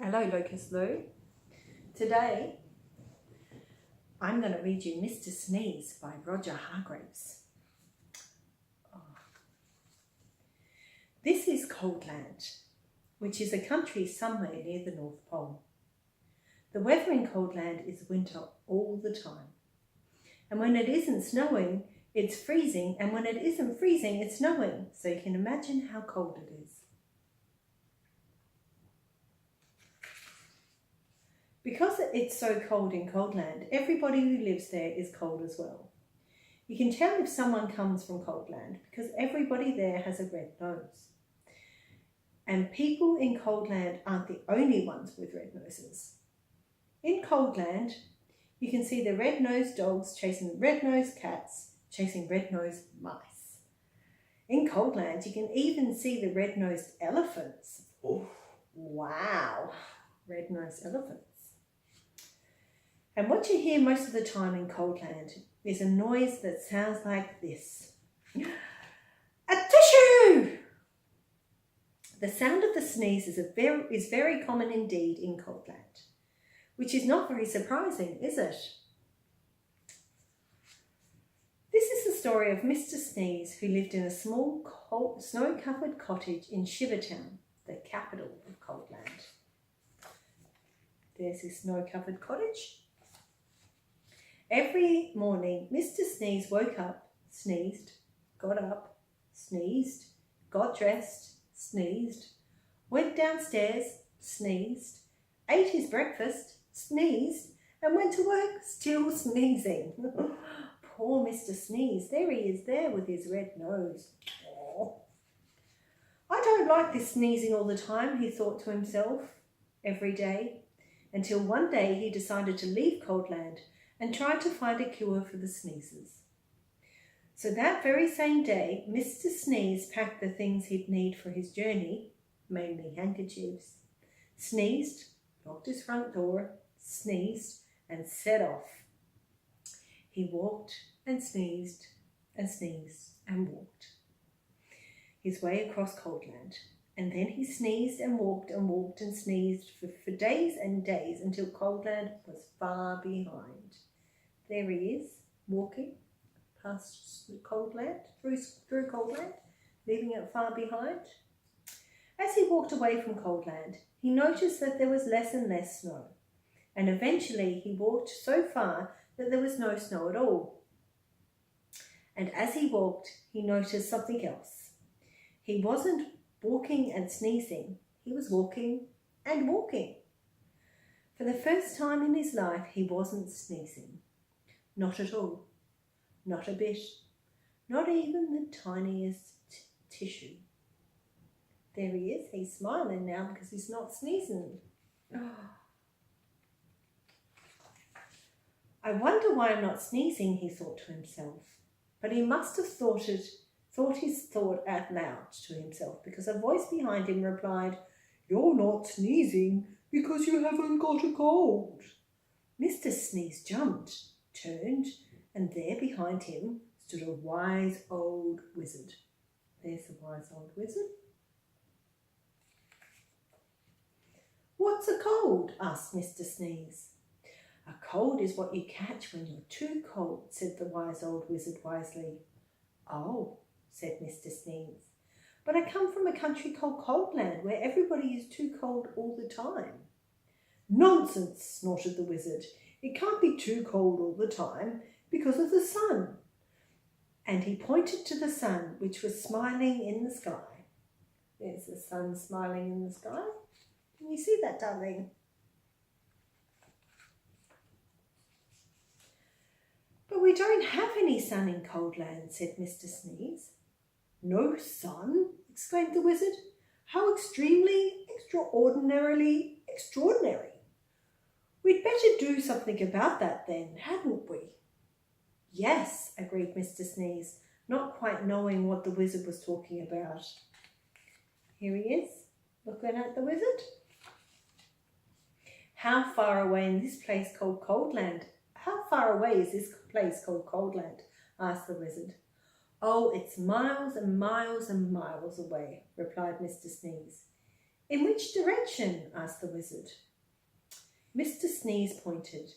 Hello, Locust Lou. Today, I'm going to read you Mr. Sneeze by Roger Hargreaves. This is Coldland, which is a country somewhere near the North Pole. The weather in Coldland is winter all the time. And when it isn't snowing, it's freezing. And when it isn't freezing, it's snowing. So you can imagine how cold it is. Because it's so cold in Coldland, everybody who lives there is cold as well. You can tell if someone comes from Coldland because everybody there has a red nose. And people in Coldland aren't the only ones with red noses. In Coldland, you can see the red-nosed dogs chasing red-nosed cats, chasing red-nosed mice. In Coldland, you can even see the red-nosed elephants. Oh, wow, red-nosed elephants. And what you hear most of the time in Coldland is a noise that sounds like this. A tissue! The sound of the sneeze is very common indeed in Coldland, which is not very surprising, is it? This is the story of Mr. Sneeze, who lived in a small snow-covered cottage in Shivertown, the capital of Coldland. There's his snow-covered cottage. Every morning, Mr. Sneeze woke up, sneezed, got up, sneezed, got dressed, sneezed, went downstairs, sneezed, ate his breakfast, sneezed, and went to work, still sneezing. Poor Mr. Sneeze, there he is there with his red nose. Aww. I don't like this sneezing all the time, he thought to himself, every day, until one day he decided to leave Coldland and tried to find a cure for the sneezes. So that very same day, Mr. Sneeze packed the things he'd need for his journey, mainly handkerchiefs, sneezed, locked his front door, sneezed, and set off. He walked and sneezed and sneezed and walked his way across Coldland. And then he sneezed and walked and sneezed for days and days until Coldland was far behind. There he is, walking past Coldland, through Coldland, leaving it far behind. As he walked away from Coldland, he noticed that there was less and less snow. And eventually he walked so far that there was no snow at all. And as he walked, he noticed something else. He wasn't walking and sneezing, he was walking and walking. For the first time in his life, he wasn't sneezing. Not at all. Not a bit. Not even the tiniest tissue. There he is. He's smiling now because he's not sneezing. I wonder why I'm not sneezing, he thought to himself. But he must have thought his thought out loud to himself, because a voice behind him replied, "You're not sneezing because you haven't got a cold." Mr. Sneeze jumped, turned, and there behind him stood a wise old wizard. There's the wise old wizard. "What's a cold?" asked Mr. Sneeze. "A cold is what you catch when you're too cold," said the wise old wizard wisely. "Oh," said Mr. Sneeze, "but I come from a country called Coldland where everybody is too cold all the time." "Nonsense," snorted the wizard. "It can't be too cold all the time because of the sun." And he pointed to the sun, which was smiling in the sky. There's the sun smiling in the sky. Can you see that, darling? "But we don't have any sun in Coldland," said Mr. Sneeze. "No sun?" exclaimed the wizard. "How extraordinarily extraordinary. We'd better do something about that then, hadn't we?" "Yes," agreed Mr. Sneeze, not quite knowing what the wizard was talking about. Here he is, looking at the wizard. "How far away is this place called Coldland?" asked the wizard. "Oh, it's miles and miles and miles away," replied Mr. Sneeze. In which direction? Asked the wizard. Mr. Sneeze pointed.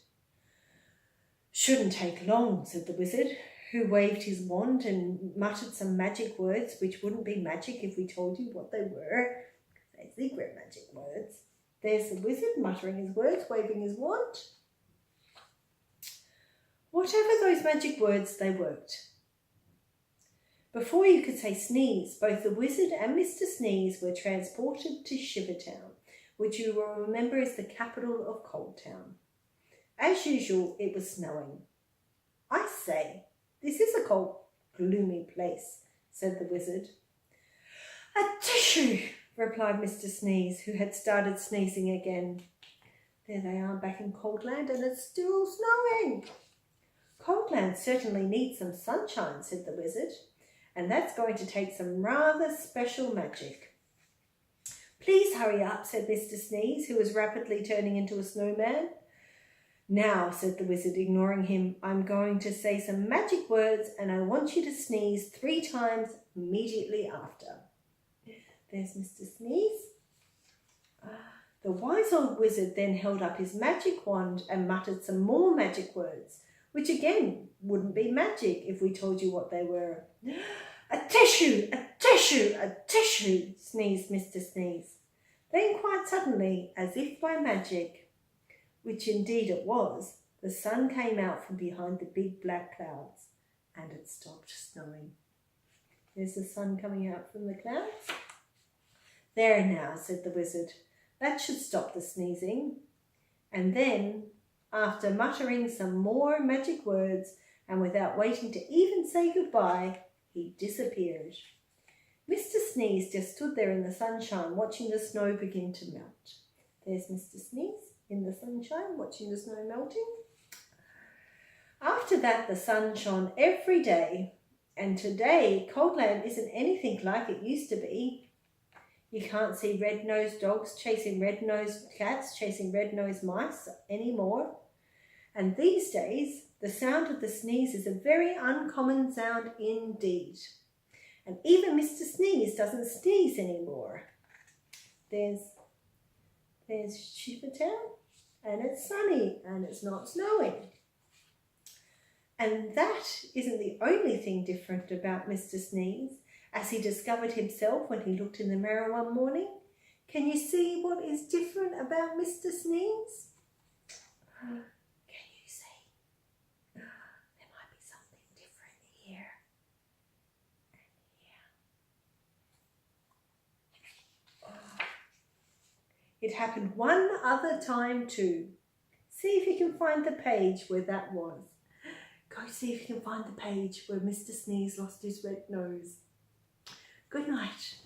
Shouldn't take long, said the wizard, who waved his wand and muttered some magic words which wouldn't be magic if we told you what they were. They're secret magic words. There's the wizard muttering his words, waving his wand. Whatever those magic words, they worked. Before you could say sneeze, both the wizard and Mr. Sneeze were transported to Shivertown, which you will remember is the capital of Cold Town. As usual, it was snowing. I say, this is a cold, gloomy place, said the wizard. A tissue, replied Mr. Sneeze, who had started sneezing again. There they are back in Coldland, and it's still snowing. Coldland certainly needs some sunshine, said the wizard, and that's going to take some rather special magic. Please hurry up, said Mr. Sneeze, who was rapidly turning into a snowman. Now, said the wizard, ignoring him, I'm going to say some magic words and I want you to sneeze 3 times immediately after. There's Mr. Sneeze. The wise old wizard then held up his magic wand and muttered some more magic words, which again wouldn't be magic if we told you what they were. A tissue, a tissue, a tissue, sneezed Mr. Sneeze. Then quite suddenly, as if by magic, which indeed it was, the sun came out from behind the big black clouds and it stopped snowing. There's the sun coming out from the clouds. There now, said the wizard, that should stop the sneezing. And then, after muttering some more magic words and without waiting to even say goodbye, he disappeared. Mr. Sneeze just stood there in the sunshine watching the snow begin to melt. There's Mr. Sneeze in the sunshine watching the snow melting. After that, the sun shone every day, and today Coldland isn't anything like it used to be. You can't see red-nosed dogs chasing red-nosed cats, chasing red-nosed mice anymore. And these days, the sound of the sneeze is a very uncommon sound indeed. And even Mr. Sneeze doesn't sneeze anymore. There's Shivertown, and it's sunny, and it's not snowing. And that isn't the only thing different about Mr. Sneeze, as he discovered himself when he looked in the mirror one morning. Can you see what is different about Mr. Sneeze? Can you see? There might be something different here and here. It happened one other time too. See if you can find the page where that was. Go see if you can find the page where Mr. Sneeze lost his red nose. Good night.